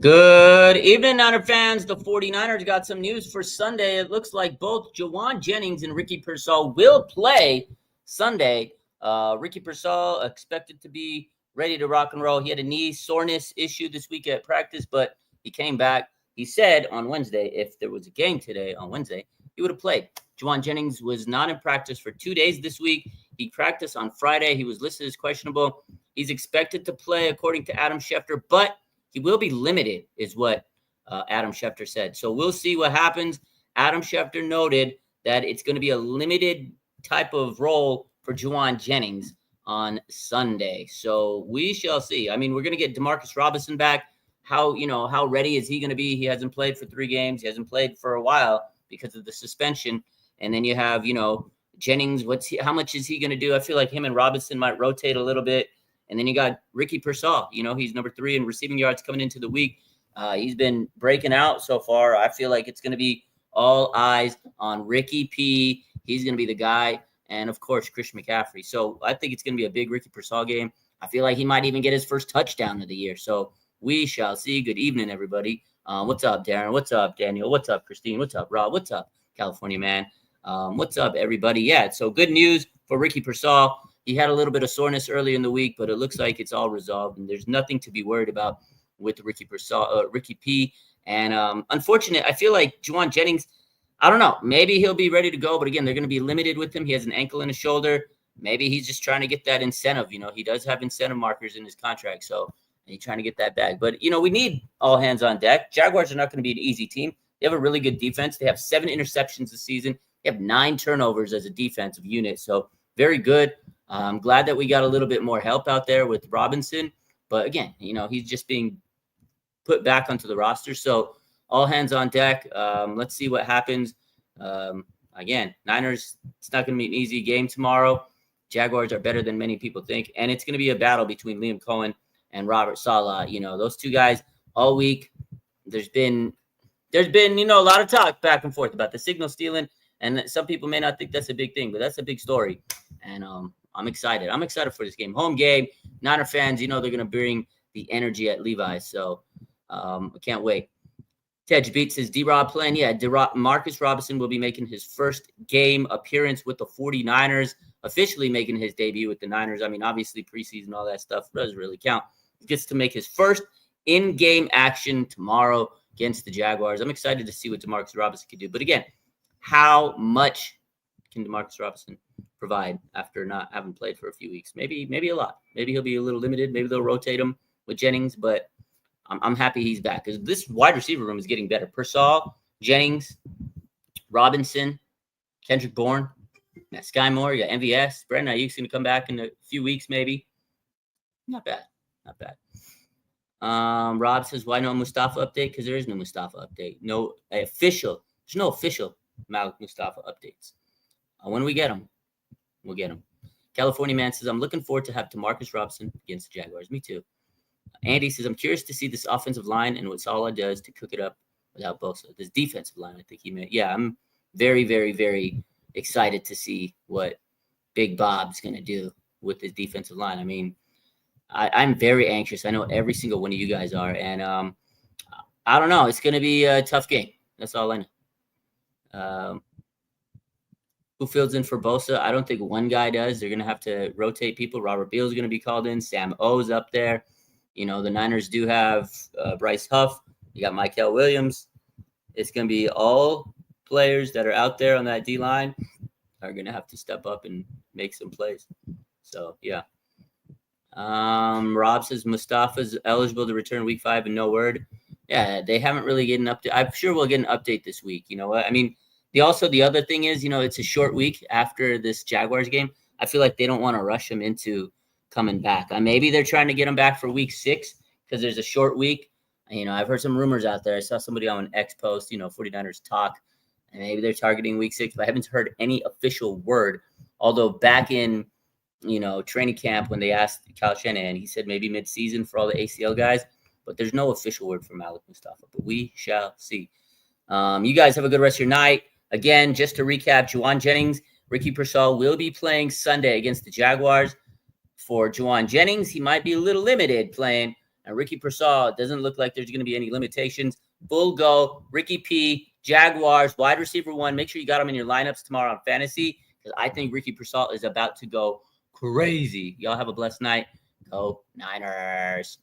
Good evening, Niner fans. The 49ers got some news for Sunday. It looks like both Jauan Jennings and Ricky Pearsall will play Sunday. Ricky Pearsall expected to be ready to rock and roll. He had a knee soreness issue this week at practice, but he came back. He said on Wednesday, if there was a game today on Wednesday, he would have played. Jauan Jennings was not in practice for 2 days this week. He practiced on Friday. He was listed as questionable. He's expected to play according to Adam Schefter, but he will be limited, is what Adam Schefter said. So we'll see what happens. Adam Schefter noted that it's going to be a limited type of role for Jauan Jennings on Sunday. So we shall see. I mean, we're going to get Demarcus Robinson back. How ready is he going to be? He hasn't played for 3 games. He hasn't played for a while because of the suspension. And then you have, Jennings. How much is he going to do? I feel like him and Robinson might rotate a little bit. And then you got Ricky Pearsall. He's number 3 in receiving yards coming into the week. He's been breaking out so far. I feel like it's going to be all eyes on Ricky P. He's going to be the guy. And, of course, Christian McCaffrey. So I think it's going to be a big Ricky Pearsall game. I feel like he might even get his first touchdown of the year. So we shall see. Good evening, everybody. What's up, Darren? What's up, Daniel? What's up, Christine? What's up, Rob? What's up, California man? What's up, everybody? Yeah, so good news for Ricky Pearsall. He had a little bit of soreness early in the week, but it looks like it's all resolved, and there's nothing to be worried about with Ricky Pearsall, Ricky P. And unfortunate, I feel like Jauan Jennings, I don't know, maybe he'll be ready to go, but again, they're going to be limited with him. He has an ankle and a shoulder. Maybe he's just trying to get that incentive. He does have incentive markers in his contract, so he's trying to get that bag. But, we need all hands on deck. Jaguars are not going to be an easy team. They have a really good defense. They have 7 interceptions this season. They have 9 turnovers as a defensive unit, so very good. I'm glad that we got a little bit more help out there with Robinson. But again, he's just being put back onto the roster. So all hands on deck. Let's see what happens. Again, Niners, it's not going to be an easy game tomorrow. Jaguars are better than many people think. And it's going to be a battle between Liam Cohen and Robert Saleh. Those 2 guys all week. There's been a lot of talk back and forth about the signal stealing. And some people may not think that's a big thing, but that's a big story. And I'm excited. I'm excited for this game. Home game. Niner fans, they're going to bring the energy at Levi's. So I can't wait. Tej Beat says, D-Rob playing. Yeah, Marcus Robinson will be making his first game appearance with the 49ers, officially making his debut with the Niners. I mean, obviously preseason, all that stuff doesn't really count. He gets to make his first in-game action tomorrow against the Jaguars. I'm excited to see what Demarcus Robinson can do. But again, how much can Demarcus Robinson provide after not having played for a few weeks? Maybe a lot. Maybe he'll be a little limited. Maybe they'll rotate him with Jennings, but I'm happy he's back because this wide receiver room is getting better. Pearsall, Jennings, Robinson, Kendrick Bourne, Matt Sky Moore, you got MVS. Brandon Ayuk's going to come back in a few weeks, maybe. Not bad. Rob says, why no Mustafa update? Because there is no Mustafa update. There's no official Malik Mustafa updates. When we get them, we'll get them. California man says, I'm looking forward to have Demarcus Robinson against the Jaguars. Me too. Andy says, I'm curious to see this offensive line and what Saleh does to cook it up without Bosa. This defensive line, I think he meant. Yeah, I'm very, very, very excited to see what Big Bob's going to do with his defensive line. I mean, I'm very anxious. I know every single one of you guys are. And I don't know. It's going to be a tough game. That's all I know. Who fills in for Bosa? I don't think one guy does. They're going to have to rotate people. Robert Beal's going to be called in. Sam O's up there. The Niners do have Bryce Huff. You got Michael Williams. It's going to be all players that are out there on that D-line are going to have to step up and make some plays. So, yeah. Rob says Mustafa's eligible to return week 5 and no word. Yeah, they haven't really get an update. I'm sure we'll get an update this week. You know what? I mean, the other thing is, it's a short week after this Jaguars game. I feel like they don't want to rush him into coming back. Maybe they're trying to get him back for week 6 because there's a short week. I've heard some rumors out there. I saw somebody on an X post, 49ers talk, and maybe they're targeting week 6, but I haven't heard any official word. Although back in, training camp when they asked Kyle Shanahan, he said maybe mid-season for all the ACL guys, but there's no official word for Malik Mustafa, but we shall see. You guys have a good rest of your night. Again, just to recap, Jauan Jennings, Ricky Pearsall will be playing Sunday against the Jaguars. For Jauan Jennings, he might be a little limited playing And Ricky Pearsall, it doesn't look like there's going to be any limitations. Full go. Ricky P, Jaguars, wide receiver 1. Make sure you got him in your lineups tomorrow on fantasy, because I think Ricky Pearsall is about to go crazy. Y'all have a blessed night. Go Niners.